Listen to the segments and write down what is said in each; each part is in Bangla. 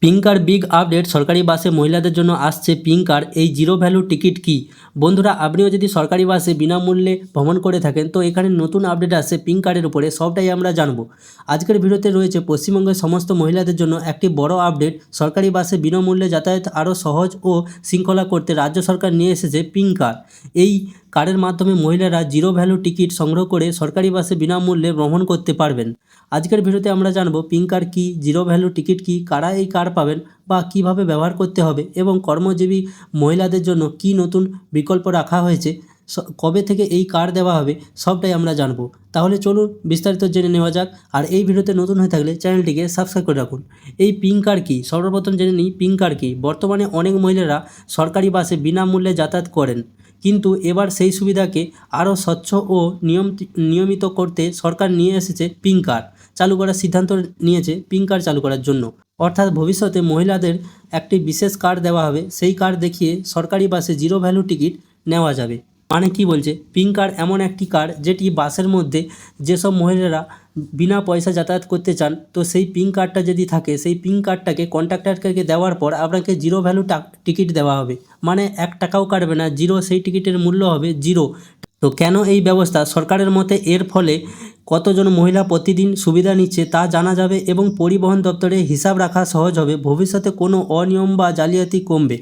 পিঙ্কার বিগ আপডেট, সরকারি বাসে মহিলাদের জন্য আসছে পিঙ্কার এই জিরো ভ্যালু টিকিট কি। বন্ধুরা, আপনিও যদি সরকারি বাসে বিনামূল্যে ভ্রমণ করে থাকেন তো এখানে নতুন আপডেট আসছে পিঙ্কারের উপরে, সবটাই আমরা জানবো। আজকের ভিডিওতে রয়েছে পশ্চিমবঙ্গের সমস্ত মহিলাদের জন্য একটি বড় আপডেট। সরকারি বাসে বিনামূল্যে যাতায়াত আরও সহজ ও শৃঙ্খলা করতে রাজ্য সরকার নিয়ে এসেছে পিঙ্কার। এই কার্ডের মাধ্যমে মহিলারা জিরো ভ্যালু টিকিট সংগ্রহ করে সরকারি বাসে বিনামূল্যে ভ্রমণ করতে পারবেন। আজকের ভিডিওতে আমরা জানবো পিঙ্কার কি, জিরো ভ্যালু টিকিট কি, কারা এই কার্ড পাবেন বা কিভাবে ব্যবহার করতে হবে এবং কর্মজীবী মহিলাদের জন্য কি নতুন বিকল্প রাখা হয়েছে, কবে থেকে এই কার্ড দেওয়া হবে, সবটাই আমরা জানবো। তাহলে চলুন বিস্তারিত জেনে নেওয়া যাক। আর এই ভিডিওতে নতুন হয়ে থাকলে চ্যানেলটিকে সাবস্ক্রাইব করে রাখুন। এই পিঙ্কার কি, সর্বপ্রথম জেনে নিই পিঙ্কার কি। বর্তমানে অনেক মহিলারা সরকারি বাসে বিনামূল্যে যাতায়াত করেন, কিন্তু এবার সেই সুবিধাকে আরও স্বচ্ছ ও নিয়মিত করতে সরকার নিয়ে এসেছে পিঙ্কার চালু করার সিদ্ধান্ত নিয়েছে। পিঙ্কার চালু করার জন্য অর্থাৎ ভবিষ্যতে মহিলাদের একটি বিশেষ কার্ড দেওয়া হবে, সেই কার্ড দেখিয়ে সরকারি বাসে জিরো ভ্যালু টিকিট নেওয়া যাবে। মানে কি বলছে, পিঙ্কার এমন একটি কার্ড যেটি বাসের মধ্যে যেসব মহিলারা বিনা পয়সা যাতায়াত করতে চান, তো সেই পিঙ্ক কার্ডটা যদি থাকে, সেই পিঙ্ক কার্ডটাকে কন্ট্রাক্টরকে দেওয়ার পর আপনাকে জিরো ভ্যালু টিকিট দেওয়া হবে। মানে 1 টাকাও কাটবে না, জিরো, সেই টিকিটের মূল্য হবে জিরো। তো কেন এই ব্যবস্থা? সরকারের মতে এর ফলে কতজন মহিলা প্রতিদিন সুবিধা নিচ্ছে তা জানা যাবে এবং পরিবহন দপ্তরে হিসাব রাখা সহজ হবে। ভবিষ্যতে কোনো অনিয়ম বা জালিয়াতি কমবে।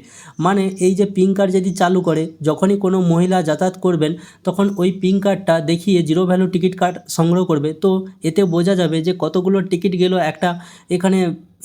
মানে এই যে পিঙ্ক কার্ড যদি চালু করে, যখনই কোনো মহিলা যাতায়াত করবেন তখন ওই পিঙ্ক কার্ডটা দেখিয়ে জিরো ভ্যালু টিকিট কার্ড সংগ্রহ করবে। তো এতে বোঝা যাবে যে কতগুলো টিকিট গেল, একটা এখানে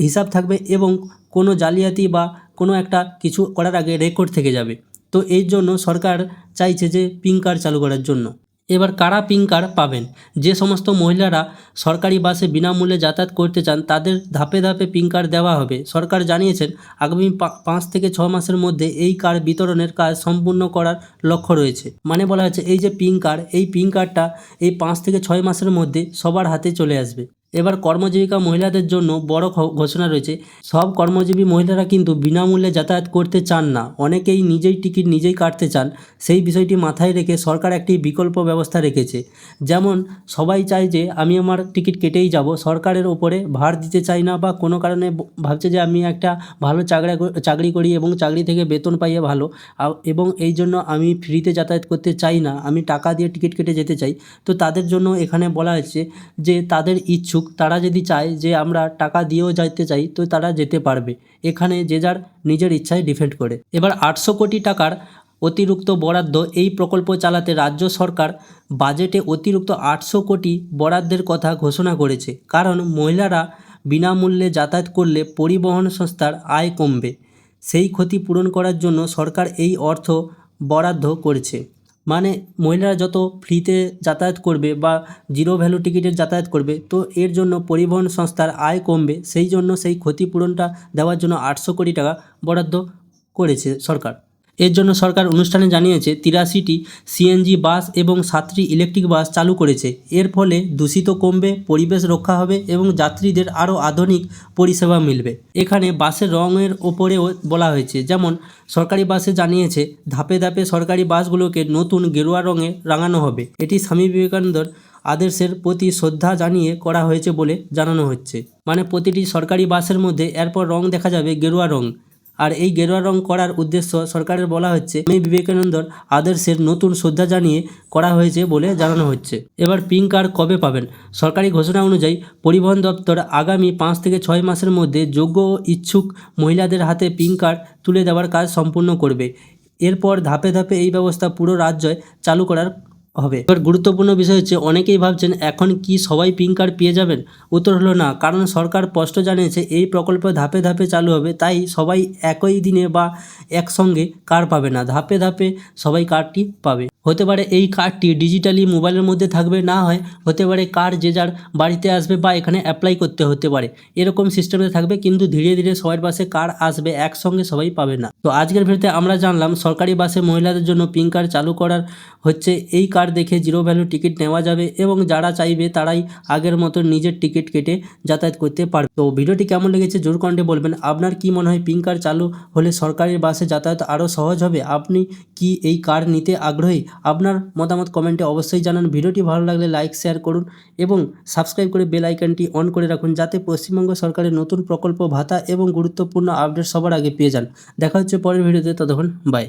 হিসাব থাকবে এবং কোনো জালিয়াতি বা কোনো একটা কিছু করার আগে রেকর্ড থেকে যাবে। তো এই জন্য সরকার চাইছে যে পিঙ্ক কার্ড চালু করার জন্য। এবার কারা পিঙ্ক কার্ড পাবেন? যে সমস্ত মহিলারা সরকারি বাসে বিনামূল্যে যাতায়াত করতে চান তাদের ধাপে ধাপে পিঙ্ক কার্ড দেওয়া হবে। সরকার জানিয়েছেন আগামী 5 থেকে 6 মাসের মধ্যে এই কার্ড বিতরণের কাজ সম্পূর্ণ করার লক্ষ্য রয়েছে। মানে বলা হচ্ছে এই যে পিঙ্ক কার্ড, এই পিঙ্ক কার্ডটা এই 5 থেকে 6 মাসের মধ্যে সবার হাতে চলে আসবে। এবার কর্মজীবিকা মহিলাদের জন্য বড় ঘোষণা রয়েছে। সব কর্মজীবী মহিলারা কিন্তু বিনামূল্যে যাতায়াত করতে চান না, অনেকেই নিজেই টিকিট নিজেই কাটতে চান। সেই বিষয়টি মাথায় রেখে সরকার একটি বিকল্প ব্যবস্থা রেখেছে। যেমন সবাই চায় যে আমি আমার টিকিট কেটেই যাব, সরকারের ওপরে ভার দিতে চাই না, বা কোনো কারণে ভাবছে যে আমি একটা ভালো চাকরি করি এবং চাকরি থেকে বেতন পাইয়ে ভালো, এবং এই জন্য আমি ফ্রিতে যাতায়াত করতে চাই না, আমি টাকা দিয়ে টিকিট কেটে যেতে চাই। তো তাদের জন্য এখানে বলা হয়েছে যে তাদের ইচ্ছুক, তারা যদি চায় যে আমরা টাকা দিয়েও যেতে চাই তো তারা যেতে পারবে। এখানে যে যার নিজের ইচ্ছায় ডিপেন্ড করে। এবার 800 কোটি টাকার অতিরিক্ত বরাদ্দ এই প্রকল্প চালাতে রাজ্য সরকার বাজেটে অতিরিক্ত 800 কোটি বরাদ্দের কথা ঘোষণা করেছে। কারণ মহিলারা বিনামূল্যে যাতায়াত করলে পরিবহন সংস্থার আয় কমবে। সেই ক্ষতি পূরণ করার জন্য সরকার এই অর্থ বরাদ্দ করেছে। মানে মহিলারা যত ফ্রিতে যাতায়াত করবে বা জিরো ভ্যালু টিকিটের যাতায়াত করবে, তো এর জন্য পরিবহন সংস্থার আয় কমবে। সেই জন্য সেই ক্ষতিপূরণটা দেওয়ার জন্য 800 কোটি টাকা বরাদ্দ করেছে সরকার। এর জন্য সরকার অনুষ্ঠানে জানিয়েছে 83টি সিএনজি বাস এবং 7টি ইলেকট্রিক বাস চালু করেছে। এর ফলে দূষিত কমবে, পরিবেশ রক্ষা হবে এবং যাত্রীদের আরও আধুনিক পরিষেবা মিলবে। এখানে বাসের রঙের ওপরেও বলা হয়েছে, যেমন সরকারি বাসে জানিয়েছে ধাপে ধাপে সরকারি বাসগুলোকে নতুন গেরুয়া রঙে রাঙানো হবে। এটি স্বামী বিবেকানন্দের আদর্শের প্রতি শ্রদ্ধা জানিয়ে করা হয়েছে বলে জানানো হচ্ছে। মানে প্রতিটি সরকারি বাসের মধ্যে এরপর রং দেখা যাবে গেরুয়া রং। আর এই গেরুয়া রং করার উদ্দেশ্য সরকারের বলা হচ্ছে স্বামী বিবেকানন্দর আদর্শের নতুন শ্রদ্ধা জানিয়ে করা হয়েছে বলে জানানো হচ্ছে। এবার পিঙ্ক কার্ড কবে পাবেন? সরকারি ঘোষণা অনুযায়ী পরিবহন দপ্তর আগামী 5 থেকে 6 মাসের মধ্যে যোগ্য ও ইচ্ছুক মহিলাদের হাতে পিঙ্ক কার্ড তুলে দেওয়ার কাজ সম্পূর্ণ করবে। এরপর ধাপে ধাপে এই ব্যবস্থা পুরো রাজ্যে চালু করার হবে। এবার গুরুত্বপূর্ণ বিষয় হচ্ছে, অনেকেই ভাবছেন এখন কি সবাই পিঙ্ক কার্ড পেয়ে যাবেন? উত্তর হলো না, কারণ সরকার স্পষ্ট জানিয়েছে এই প্রকল্প ধাপে ধাপে চালু হবে। তাই সবাই একই দিনে বা একসঙ্গে কার্ড পাবে না, ধাপে ধাপে সবাই কার্ডটি পাবে। হতে পারে এই কার্ডটি ডিজিটালি মোবাইলের মধ্যে থাকবে, না হয় হতে পারে কার্ড যে যার বাড়িতে আসবে বা এখানে অ্যাপ্লাই করতে হতে পারে, এরকম সিস্টেমে থাকবে। কিন্তু ধীরে ধীরে সবার বাসে কার্ড আসবে, একসঙ্গে সবাই পাবে না। তো আজকের ভিডিওতে আমরা জানলাম সরকারি বাসে মহিলাদের জন্য পিঙ্ক কার্ড চালু করার হচ্ছে। এই কার্ড কার্ড দেখে জিরো ভ্যালু টিকিট নেওয়া যাবে এবং যারা চাইবে তারাই আগের মতো নিজের টিকিট কেটে যাতায়াত করতে পারবে। তো ভিডিওটি কেমন লেগেছে জোর কমেন্টে বলবেন। আপনার কি মনে হয় পিঙ্ক কার্ড চালু হলে সরকারি বাসে যাতায়াত আরও সহজ হবে? আপনি কি এই কার্ড নিতে আগ্রহী? আপনার মতামত কমেন্টে অবশ্যই জানান। ভিডিওটি ভালো লাগলে লাইক শেয়ার করুন এবং সাবস্ক্রাইব করে বেল আইকনটি অন করে রাখুন, যাতে পশ্চিমবঙ্গ সরকারের নতুন প্রকল্প, ভাতা এবং গুরুত্বপূর্ণ আপডেট সবার আগে পেয়ে যান। দেখা হচ্ছে পরের ভিডিওতে, ততক্ষণ বাই।